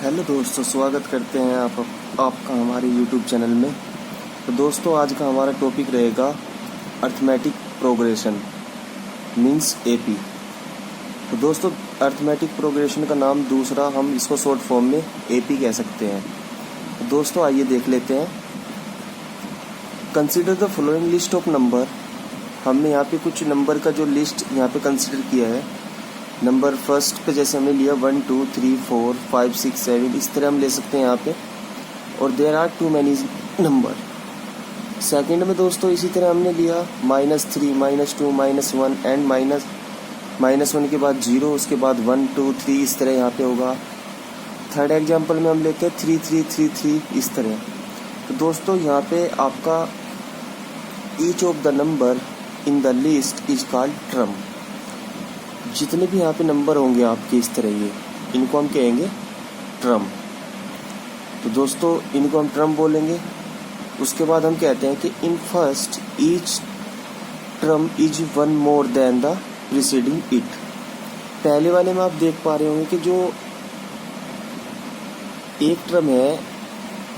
Hello दोस्तों, स्वागत करते हैं आपका हमारे यूट्यूब चैनल में। तो दोस्तों, आज का हमारा टॉपिक रहेगा अर्थमेटिक प्रोग्रेशन मींस एपी। तो दोस्तों, अर्थमेटिक प्रोग्रेशन का नाम दूसरा हम इसको शॉर्ट फॉर्म में एपी कह सकते हैं। तो दोस्तों, आइए देख लेते हैं। Consider the following list of number. हमने यहाँ पे कुछ नंबर का जो लिस्ट यहाँ पे कंसीडर किया है। नंबर फर्स्ट पे जैसे हमने लिया 1 2 3 4 5 6 7, इस तरह हम ले सकते हैं यहाँ पे। और there are too many number. Second में दोस्तों इसी तरह हमने लिया -3 -2 -1 एंड -1 के बाद 0, उसके बाद 1 2 3, इस तरह यहाँ पे होगा। थर्ड एग्जाम्पल में हम लेते हैं 3 3 3 3, इस तरह। तो दोस्तों, यहाँ पे आपका each of the number in the list is called term. जितने भी यहाँ पे नंबर होंगे आपके इस तरह ये, इनको हम कहेंगे ट्रम। तो दोस्तों, इनको हम ट्रम बोलेंगे। उसके बाद हम कहते हैं कि in first each term is one more than the preceding it. पहले वाले में आप देख पा रहे होंगे कि जो एक ट्रम है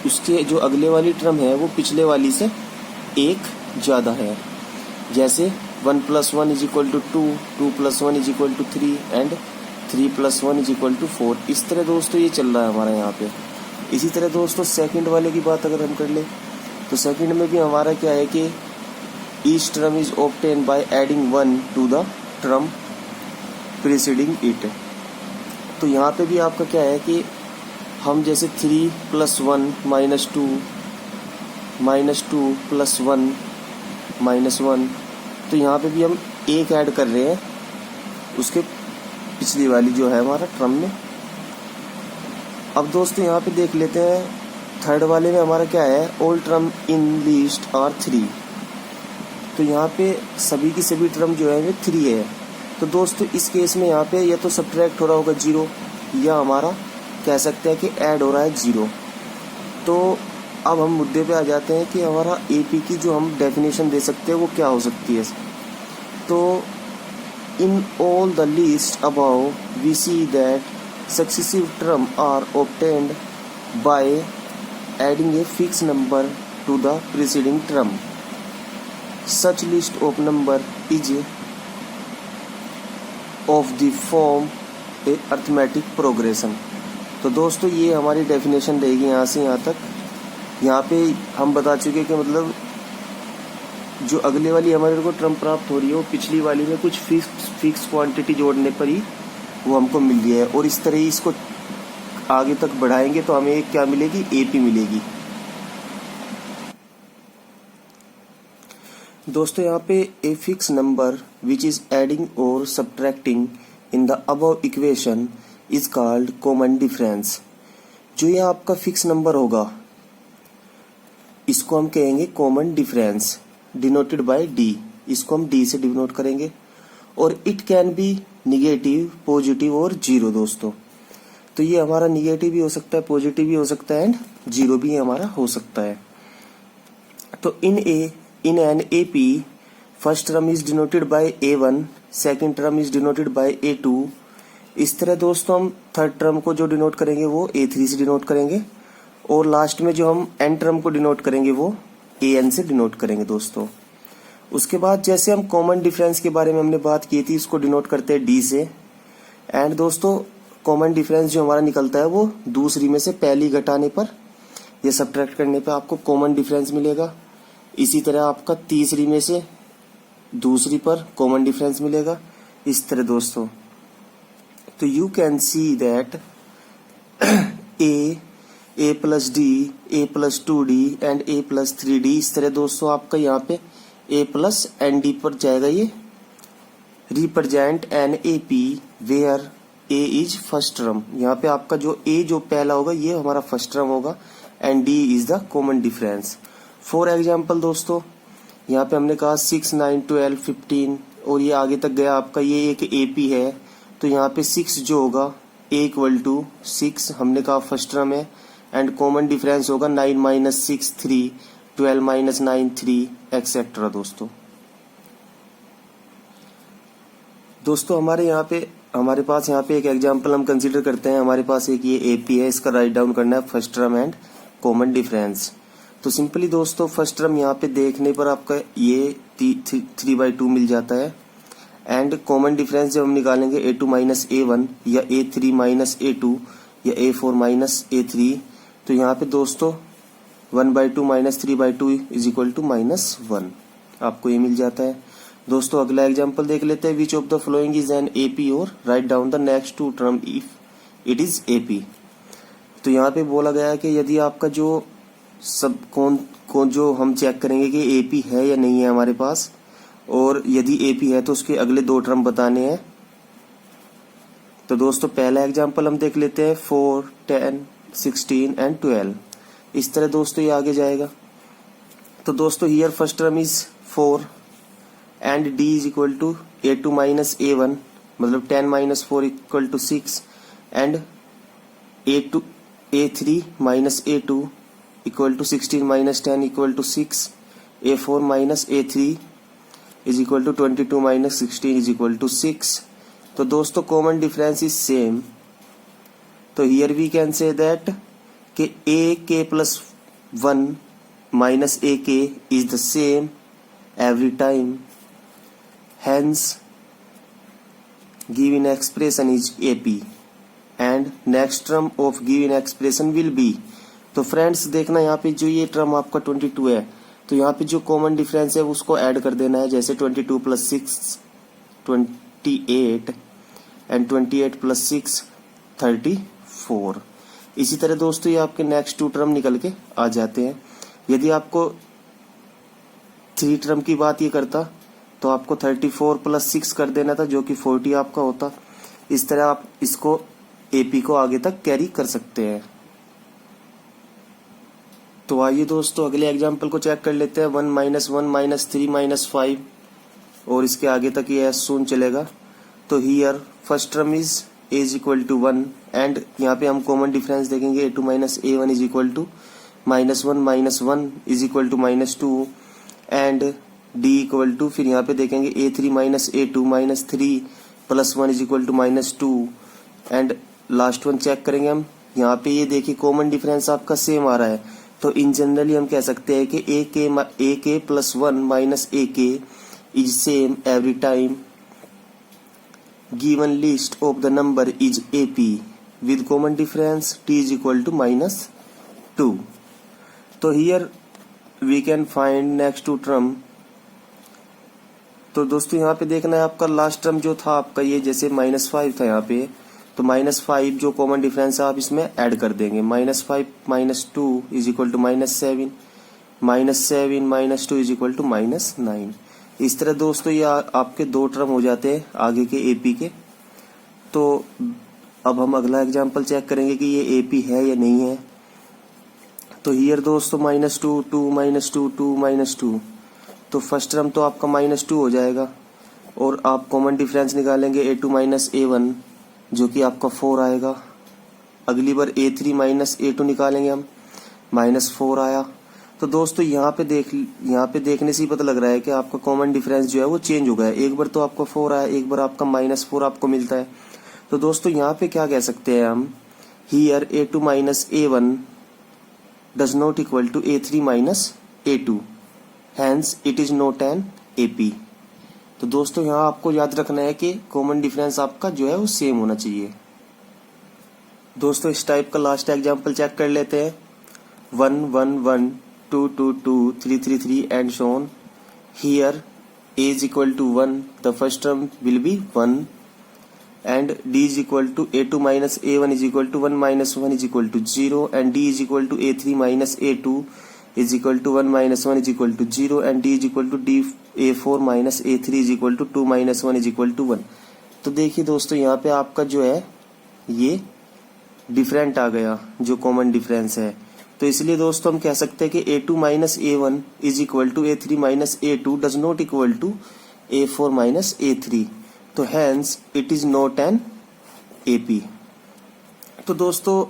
उसके जो अगले वाली ट्रम है वो पिछले वाली से एक ज़्यादा है। जैसे 1 + 1 = 2, 2 + 1 = 3 एंड 3 + 1 = 4। इस तरह दोस्तों ये चल रहा है हमारा यहाँ पे। इसी तरह दोस्तों, सेकंड वाले की बात अगर हम कर ले तो सेकंड में भी हमारा क्या है कि each term is obtain by adding 1 to the term preceding it. तो यहाँ पे भी आपका क्या है कि हम जैसे 3 + 1 -2 -2 + 1 -1, तो यहाँ पे भी हम एक ऐड कर रहे हैं उसके पिछली वाली जो है हमारा ट्रम में। अब दोस्तों यहाँ पे देख लेते हैं थर्ड वाले में हमारा क्या है, all term in list are 3। तो यहाँ पे सभी की सभी ट्रम जो है वो 3 है। तो दोस्तों, इस केस में यहाँ पे या तो सब्ट्रैक्ट हो रहा होगा 0, या हमारा कह सकते हैं कि ऐड हो रहा है 0। तो अब हम मुद्दे पे आ जाते हैं कि हमारा एपी की जो हम डेफिनेशन दे सकते हैं वो क्या हो सकती है। तो in all the list above we see that successive term are obtained by adding a fix number to the preceding term. Such list of number is of the form a arithmetic progression. तो दोस्तों, ये हमारी definition रहेगी यहाँ से यहाँ तक। यहाँ पे हम बता चुके कि मतलब जो अगले वाली हमारे को ट्रम प्राप्त हो रही है वो पिछली वाली में कुछ फिक्स क्वांटिटी जोड़ने पर ही वो हमको मिल रही है। और इस तरह ही इसको आगे तक बढ़ाएंगे तो हमें क्या मिलेगी, एपी मिलेगी। दोस्तों, यहाँ पे a fix number which is adding और subtracting in the above equation is called common difference. जो ये आपका फिक्स नंबर होगा इसको हम कहेंगे common difference, denoted by D. इसको हम डी से डिनोट करेंगे। और it can be negative, positive और 0 दोस्तों। तो ये हमारा निगेटिव भी हो सकता है, पॉजिटिव भी हो सकता है एंड 0 भी हमारा हो सकता है। तो in an AP first term is denoted by A1, second term is denoted by A2। इस तरह दोस्तों हम थर्ड टर्म को जो डिनोट करेंगे वो A3 से डिनोट करेंगे। और लास्ट में जो हम एन टर्म को डिनोट करेंगे वो AN से डिनोट करेंगे दोस्तों। उसके बाद जैसे हम कॉमन डिफरेंस के बारे में हमने बात की थी, इसको डिनोट करते हैं D से। एंड दोस्तों, कॉमन डिफरेंस जो हमारा निकलता है वो दूसरी में से पहली घटाने पर या सब्ट्रैक्ट करने पर आपको कॉमन डिफरेंस मिलेगा। इसी तरह आपका तीसरी में से दूसरी पर कॉमन डिफरेंस मिलेगा। इस तरह दोस्तों, तो you can see that A + D, A + 2D and A + 3D। इस तरह दोस्तों आपका यहाँ पे A + ND पर जाएगा। ये represent an AP where A is first term. यहाँ पे आपका जो A जो पहला होगा ये हमारा फर्स्ट टर्म होगा and D is the common difference. For example दोस्तों, यहाँ पे हमने कहा 6 9 12 15 और ये आगे तक गया आपका, ये एक AP है। तो यहाँ पे 6 जो होगा A = 6 हमने कहा फर्स्ट टर्म है एंड कॉमन डिफरेंस होगा 9 - 6 3, 12 - 9 3 एक्सेट्रा। दोस्तों हमारे यहाँ पे हमारे पास यहाँ पे एक एग्जांपल हम कंसीडर करते हैं। हमारे पास एक ये एपी है, इसका राइट डाउन करना है first term and common difference. तो सिंपली दोस्तों फर्स्ट टर्म यहाँ पे देखने पर आपका ये 3/2 मिल जाता है एंड कॉमन डिफरेंस जब हम निकालेंगे a2 माइनस a1 या a3 माइनस a2 या a4 माइनस a3, तो यहाँ पे दोस्तों 1/2 माइनस 3/2 इज इक्वल टू -1 आपको ये मिल जाता है। दोस्तों अगला एग्जांपल देख लेते हैं। Which of the following is an AP और write down the next two term if it is AP. तो यहाँ पे बोला गया है कि यदि आपका जो सब कौन जो हम चेक करेंगे कि एपी है या नहीं है हमारे पास, और यदि एपी है तो उसके अगले 2 टर्म बताने हैं। तो दोस्तों पहला एग्जांपल हम देख लेते हैं 4, 10, 16 एंड 12। इस तरह दोस्तों ये आगे जाएगा। तो दोस्तों here first term is 4 and d is equal to a2 minus a1, मतलब 10 minus 4 equal to 6 and a3 minus a2 equal to 16 minus 10 equal to 6, a4 minus a3 is equal to 22 minus 16 is equal to 6। तो दोस्तों common difference is same. तो here we can say that कि ak plus 1 minus ak is the same every time, hence given expression is AP and next term of given expression will be। तो friends देखना यहाँ पे जो ये term आपका 22 है, तो यहाँ पे जो कॉमन डिफरेंस है उसको ऐड कर देना है। जैसे 22 प्लस 6 28 एंड 28 प्लस 6 34। इसी तरह दोस्तों ये आपके नेक्स्ट 2 टर्म निकल के आ जाते हैं। यदि आपको 3 टर्म की बात ये करता तो आपको 34 प्लस 6 कर देना था, जो कि 40 आपका होता। इस तरह आप इसको एपी को आगे तक कैरी कर सकते हैं। तो आइए दोस्तों अगले एग्जांपल को चेक कर लेते हैं। 1 माइनस 1 माइनस 3 माइनस 5 और इसके आगे तक ये शून्य चलेगा। तो here first term is a is equal to 1 and यहाँ पे हम कॉमन डिफरेंस देखेंगे a2 minus a1 is equal to -1 minus 1 is equal to -2 and d equal to, फिर यहाँ पे देखेंगे a3 minus a2 minus 3 plus 1 is equal to -2 and last one check करेंगे हम। यहाँ पे ये देखिए कॉमन डिफरेंस आपका सेम आ रहा है। तो इन जनरली हम कह सकते हैं कि ak plus 1 minus ak is same every time given list of the number is ap with common difference t is equal to -2। तो here we can find next 2 term. तो दोस्तों यहाँ पे देखना है आपका लास्ट टर्म जो था आपका ये जैसे -5 था यहाँ पे, तो -5 जो कॉमन डिफरेंस है आप इसमें ऐड कर देंगे। -5 -2 is equal to -7 -7 -2 is equal to -9। इस तरह दोस्तों ये आपके 2 टर्म हो जाते हैं आगे के एपी के। तो अब हम अगला एग्जांपल चेक करेंगे कि ये एपी है या नहीं है। तो हियर दोस्तों -2 2 -2 2 -2, तो फर्स्ट टर्म तो आपका -2 हो जाएगा और आप कॉमन डिफरेंस निकालेंगे a2 माइनस a1 जो कि आपका 4 आएगा। अगली बार a3 माइनस a2 निकालेंगे हम, -4 आया। तो दोस्तों यहाँ पे देखने से ही पता लग रहा है कि आपका कॉमन डिफरेंस जो है वो चेंज हो गया है। एक बार तो आपका 4 आया, एक बार आपका -4 आपको मिलता है। तो दोस्तों यहाँ पे क्या कह सकते हैं हम, here a2 minus a1 does not equal to a3 minus a2, hence it is not an AP। तो दोस्तों यहाँ आपको याद रखना है कि कॉमन डिफरेंस आपका जो है वो सेम होना चाहिए। दोस्तों इस टाइप का लास्ट एग्जांपल चेक कर लेते हैं। 1 1 1 2 2 2 3 3 3 and so on. Here a is equal to 1, the first term will be 1 and d is equal to a2 minus a1 is equal to 1 minus 1 is equal to 0 and d is equal to a3 minus a2 is equal to 1 minus 1 is equal to 0 and d is equal to a4 minus a3 is equal to 2 minus 1 is equal to 1। तो देखिए दोस्तों यहाँ पे आपका जो है ये different आ गया जो कॉमन डिफरेंस है। तो इसलिए दोस्तों हम कह सकते हैं कि a2 minus a1 is equal to a3 minus a2 does not equal to a4 minus a3। तो hence it is not an AP. तो दोस्तों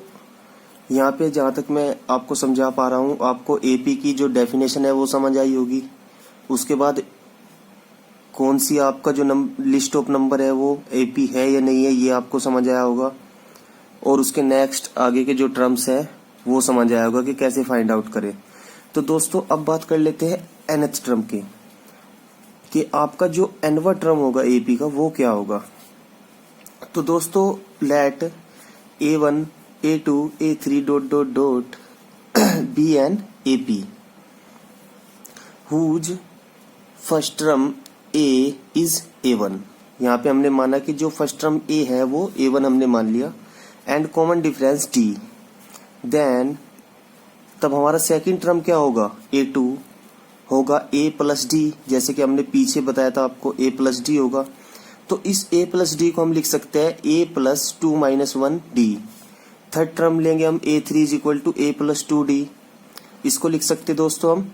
यहाँ पे जहाँ तक मैं आपको समझा पा रहा हूँ, आपको एपी की जो डेफिनेशन है वो समझ आई होगी। उसके बाद कौन सी आपका जो लिस्ट ऑफ नंबर है वो एपी है या नहीं है, ये आपको समझ आया होगा। और उसके नेक्स्ट आगे के जो टर्म्स है वो समझ आया होगा कि कैसे फाइंड आउट करें। तो दोस्तों अब बात कर लेते हैं nth टर्म की, कि आपका जो nवा टर्म होगा एपी का वो क्या होगा। तो दोस्तों let a1 a2 a3 dot dot dot be an AP whose first term a is a1। यहाँ पे हमने माना कि जो फर्स्ट टर्म a है वो a1 हमने मान लिया, and common difference d। Then तब हमारा सेकंड टर्म क्या होगा, a2 होगा a प्लस डी, जैसे कि हमने पीछे बताया था आपको a प्लस डी होगा। तो इस a प्लस डी को हम लिख सकते हैं a plus 2 minus 1 D. Third term लेंगे हम a3 is equal to a plus 2 D, इसको लिख सकते हैं दोस्तों हम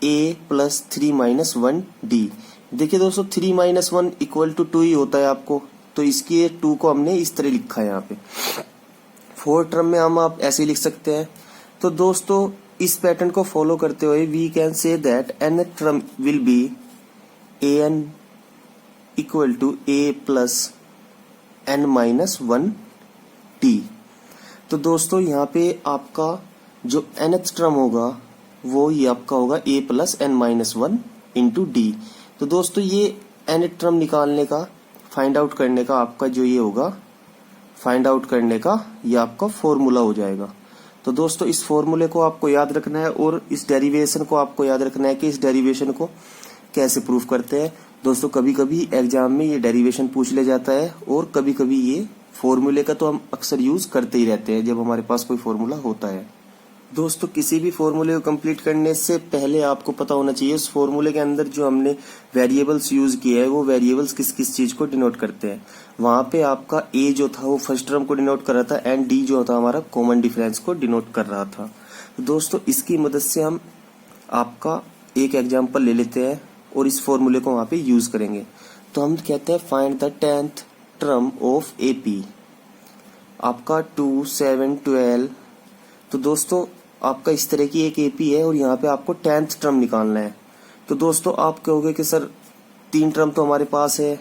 a प्लस 3 माइनस 1 डी। देखिए दोस्तों 3 माइनस 1 इक्वल टू 2 ही होता है आपको, तो इसके 2 को हमने इस तरह लिखा है यहाँ पे। फोर्थ टर्म में हम आप ऐसे लिख सकते हैं। तो दोस्तों इस पैटर्न को फॉलो करते हुए we can say that nth term will be an equal to a plus n minus 1 t। तो दोस्तों यहाँ पे आपका जो nth टर्म होगा वो ये आपका होगा a plus n minus 1 into D. तो दोस्तों ये nth टर्म निकालने का, फाइंड आउट करने का आपका जो ये होगा, फाइंड आउट करने का ये आपका फॉर्मूला हो जाएगा। तो दोस्तों इस फॉर्मूले को आपको याद रखना है और इस डेरिवेशन को आपको याद रखना है कि इस डेरिवेशन को कैसे प्रूफ करते हैं। दोस्तों कभी कभी एग्जाम में ये डेरिवेशन पूछ ले जाता है और कभी कभी ये फॉर्मूले का तो हम अक्सर यूज करते ही रहते हैं जब हमारे पास कोई फॉर्मूला होता है। दोस्तों किसी भी फॉर्मूले को कंप्लीट करने से पहले आपको पता होना चाहिए उस फॉर्मूले के अंदर जो हमने वेरिएबल्स यूज किए हैं वो वेरिएबल्स किस किस चीज को डिनोट करते हैं। वहां पे आपका a जो था वो फर्स्ट टर्म को डिनोट कर रहा था एंड d जो था हमारा कॉमन डिफरेंस को डिनोट कर रहा था। तो दोस्तों इसकी मदद से हम आपका एक एग्जाम्पल ले लेते हैं और इस फॉर्मूले को वहां पे यूज करेंगे। तो हम कहते हैं find the 10th term of AP, आपका 2 7 12। तो दोस्तों आपका इस तरह की एक एपी है और यहाँ पे आपको 10th टर्म निकालना है। तो दोस्तों आप कहोगे कि सर 3 टर्म तो हमारे पास है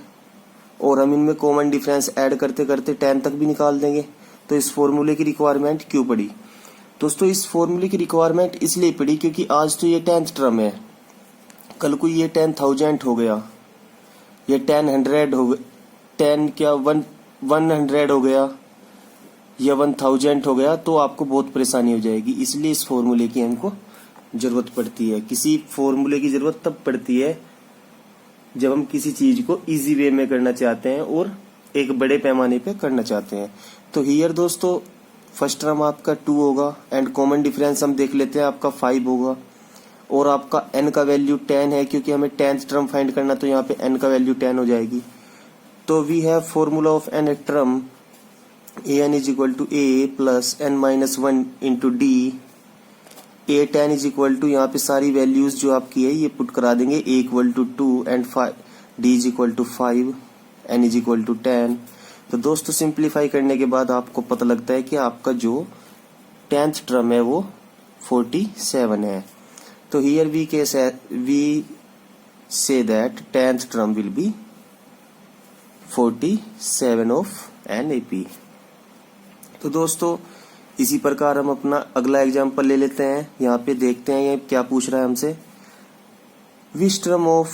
और हम इनमें कॉमन डिफरेंस ऐड करते करते 10 तक भी निकाल देंगे, तो इस फॉर्मूले की रिक्वायरमेंट क्यों पड़ी। दोस्तों इस फॉर्मूले की रिक्वायरमेंट इसलिए पड़ी क्योंकि आज तो ये 10th टर्म है, कल को ये 10,000 हो गया, ये 10 हो गया, 10 क्या 100 हो गया या 1000 हो गया, तो आपको बहुत परेशानी हो जाएगी। इसलिए इस फॉर्मूले की हमको जरूरत पड़ती है। किसी फॉर्मूले की जरूरत तब पड़ती है जब हम किसी चीज को इजी वे में करना चाहते हैं और एक बड़े पैमाने पे करना चाहते हैं। तो हियर दोस्तों फर्स्ट टर्म आपका 2 होगा एंड कॉमन डिफरेंस हम देख लेते हैं आपका 5 होगा और आपका n का वैल्यू 10 है क्योंकि हमें 10th टर्म फाइंड करना, तो यहाँ पे n का वैल्यू 10 हो जाएगी। तो we have formula of n term an is equal to a plus n minus 1 into D. a 10 is equal to, यहाँ पे सारी वैल्यूज जो आपकी है ये पुट करा देंगे, a equal to 2 and 5 d is equal to 5 n is equal to 10। तो दोस्तों सिंप्लीफाई करने के बाद आपको पता लगता है कि आपका जो 10th टर्म है वो 47 है। तो here we say that 10th term will be 47 of an AP. तो दोस्तों इसी प्रकार हम अपना अगला एग्जाम्पल ले लेते हैं। यहाँ पे देखते हैं ये क्या पूछ रहा है हमसे। Which term of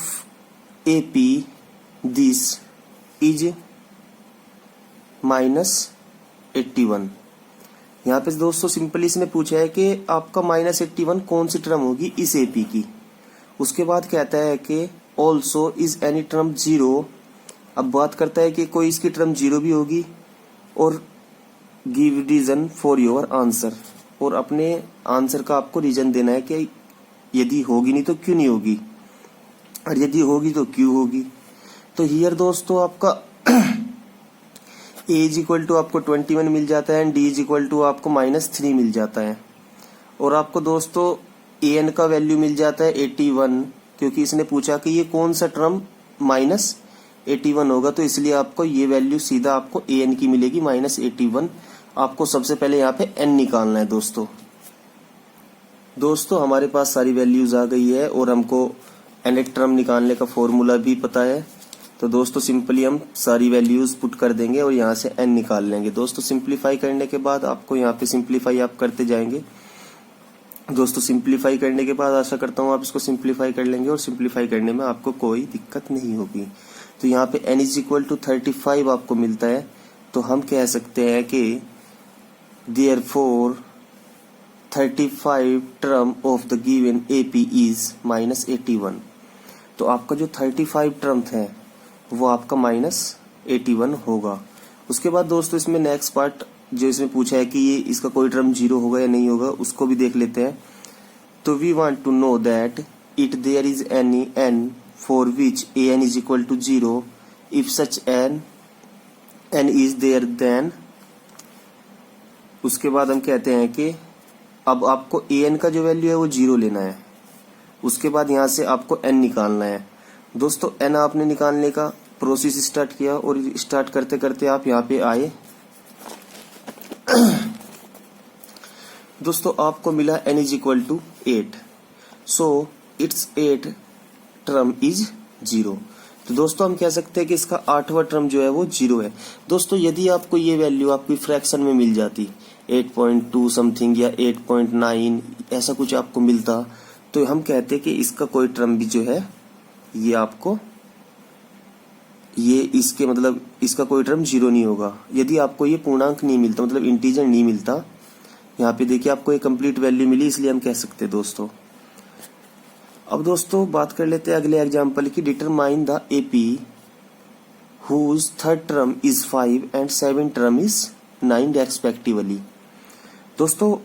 AP this is -81। यहाँ पे दोस्तों सिंपली इसने पूछा है कि आपका -81 कौन सी टर्म होगी इस एपी की। उसके बाद कहता है कि ऑल्सो इज एनी टर्म 0। अब बात करता है कि कोई इसकी टर्म 0 भी होगी और give reason for your answer, और अपने आंसर का आपको रीजन देना है कि यदि होगी नहीं तो क्यों नहीं होगी और यदि होगी तो क्यों होगी। तो हियर दोस्तों आपका a इज इक्वल टू आपको 21 मिल जाता है and d is equal to आपको -3 मिल जाता है और आपको दोस्तों an का वैल्यू मिल जाता है 81 क्योंकि इसने पूछा कि ये कौन सा टर्म -81 होगा, तो इसलिए आपको ये वैल्यू सीधा आपको an की मिलेगी -81। आपको सबसे पहले यहाँ पे n निकालना है दोस्तों हमारे पास सारी वैल्यूज आ गई है और हमको nth टर्म निकालने का फॉर्मूला भी पता है। तो दोस्तों सिंपली हम सारी वैल्यूज पुट कर देंगे और यहाँ से n निकाल लेंगे। दोस्तों सिंप्लीफाई करने के बाद आपको यहाँ पे सिंप्लीफाई आप करते जाएंगे। दोस्तों सिंप्लीफाई करने के बाद आशा करता हूँ आप इसको सिंप्लीफाई कर लेंगे और सिंप्लीफाई करने में आपको कोई दिक्कत नहीं होगी। तो यहाँ पे n इज इक्वल टू 35 आपको मिलता है। तो हम कह सकते हैं कि therefore 35 term of the given AP is -81। तो आपका जो 35 टर्म है वो आपका -81 होगा। उसके बाद दोस्तों इसमें नेक्स्ट पार्ट जो इसमें पूछा है कि ये इसका कोई टर्म 0 होगा या नहीं होगा, उसको भी देख लेते हैं। तो we want to know that it there is any n for which an is equal to 0 if such n is there then. उसके बाद हम कहते हैं कि अब आपको an का जो वैल्यू है वो 0 लेना है। उसके बाद यहाँ से आपको n निकालना है। दोस्तों n आपने निकालने का प्रोसेस स्टार्ट किया और स्टार्ट करते करते आप यहाँ पे आए। दोस्तों आपको मिला n is equal to 8, so it's 8 term is 0। तो दोस्तों हम कह सकते हैं कि इसका 8वां टर्म जो है वो 0 है। दोस्तों यदि आपको ये वैल्यू आपकी फ्रैक्शन में मिल जाती 8.2 समथिंग या 8.9 ऐसा कुछ आपको मिलता, तो हम कहते हैं कि इसका कोई टर्म भी जो है ये आपको ये इसके मतलब इसका कोई टर्म 0 नहीं होगा। यदि आपको ये पूर्णांक नहीं मिलता मतलब इंटीजर नहीं मिलता, यहाँ पे देखिए आपको एक कंप्लीट वैल्यू मिली, इसलिए हम कह सकते हैं दोस्तों। अब दोस्तों बात कर लेते हैं अगले एग्जांपल की। Determine the AP whose third term is 5 and 7 term is 9 respectively. दोस्तों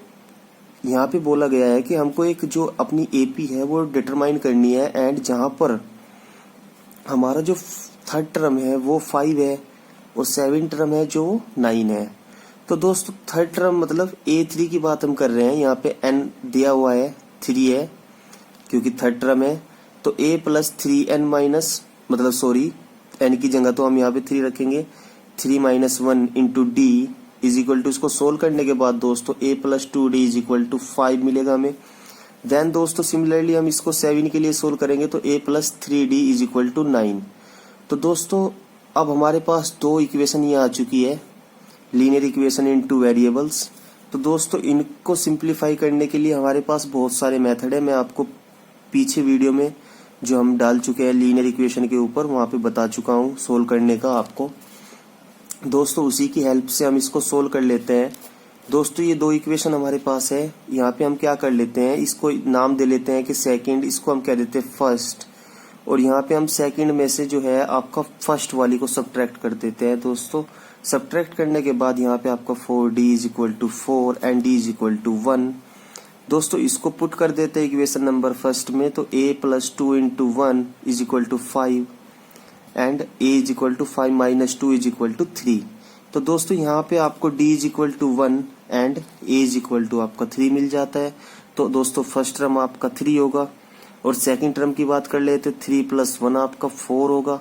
यहाँ पे बोला गया है कि हमको एक जो अपनी AP है वो डिटरमाइन करनी है एंड जहां पर हमारा जो थर्ड टर्म है वो 5 है और 7 टर्म है जो 9 है। तो दोस्तों थर्ड टर्म मतलब A3 की बात हम कर रहे हैं। यहाँ पे n दिया हुआ है 3 है क्योंकि थर्ड टर्म है। तो A प्लस 3n माइनस मतलब सॉरी n की जगह तो हम यहाँ पे 3 रखेंगे। 3 minus 1 into D is equal to, इसको सोल्व करने के बाद दोस्तों A plus 2D is equal to 5 मिलेगा हमें। देन दोस्तों सिमिलरली हम इसको 7 के लिए सोल्व करेंगे तो A plus 3D is equal to 9। तो दोस्तों अब हमारे पास दो इक्वेशन ये आ चुकी है, linear equation in two variables. तो दोस्तों इनको सिंप्लीफाई करने के लिए हमारे पास बहुत सारे मेथड है। मैं आपको पीछे वीडियो में जो हम डाल चुके हैं लीनियर इक्वेशन के ऊपर वहां पे बता चुका हूँ सोल्व करने का आपको। दोस्तों उसी की हेल्प से हम इसको सोल्व कर लेते हैं। दोस्तों ये दो इक्वेशन हमारे पास है। यहाँ पे हम क्या कर लेते हैं, इसको नाम दे लेते हैं कि सेकंड, इसको हम कह देते हैं फर्स्ट। और यहाँ पे हम सेकंड में से जो है आपका फर्स्ट वाली को सब्ट्रैक्ट कर देते हैं। दोस्तों सब्ट्रैक्ट करने के बाद यहाँ पे आपका 4D is equal to 4 and D is equal to 1। दोस्तों इसको पुट कर देते हैं इक्वेशन नंबर फर्स्ट में। तो A plus 2 into 1 is equal to 5 and A is equal to 5 minus 2 is equal to 3। तो दोस्तों यहाँ पे आपको D is equal to 1 and A is equal to आपका 3 मिल जाता है। तो दोस्तों फर्स्ट टर्म आपका 3 होगा और सेकंड टर्म की बात कर लेते 3 प्लस 1 आपका 4 होगा,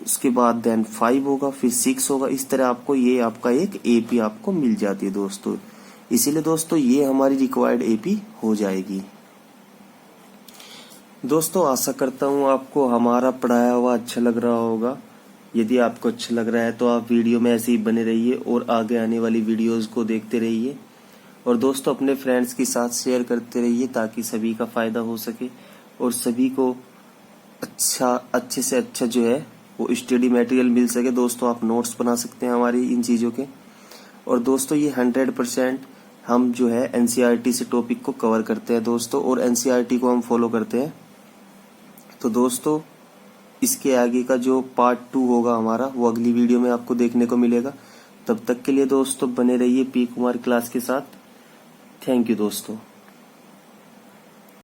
उसके बाद देन 5 होगा, फिर 6 होगा। इस तरह आपको ये आपका एक AP आपको मिल जाती है दोस्तों। इसीलिए दोस्तों ये हमारी रिक्वायर्ड AP हो जाएगी। दोस्तों आशा करता हूँ आपको हमारा पढ़ाया हुआ अच्छा लग रहा होगा। यदि आपको अच्छा लग रहा है तो आप वीडियो में ऐसे ही बने रहिए और आगे आने वाली वीडियोस को देखते रहिए। और दोस्तों अपने फ्रेंड्स के साथ शेयर करते रहिए ताकि सभी का फायदा हो सके और सभी को अच्छे से अच्छा जो है वो स्टडी मटेरियल मिल सके। दोस्तों आप नोट्स बना सकते हैं हमारी इन चीज़ों के। और दोस्तों ये 100% हम जो है NCERT से टॉपिक को कवर करते हैं दोस्तों, और NCERT को हम फॉलो करते हैं। तो दोस्तों इसके आगे का जो पार्ट 2 होगा हमारा वो अगली वीडियो में आपको देखने को मिलेगा। तब तक के लिए दोस्तों बने रहिए P कुमार क्लास के साथ। थैंक यू दोस्तों।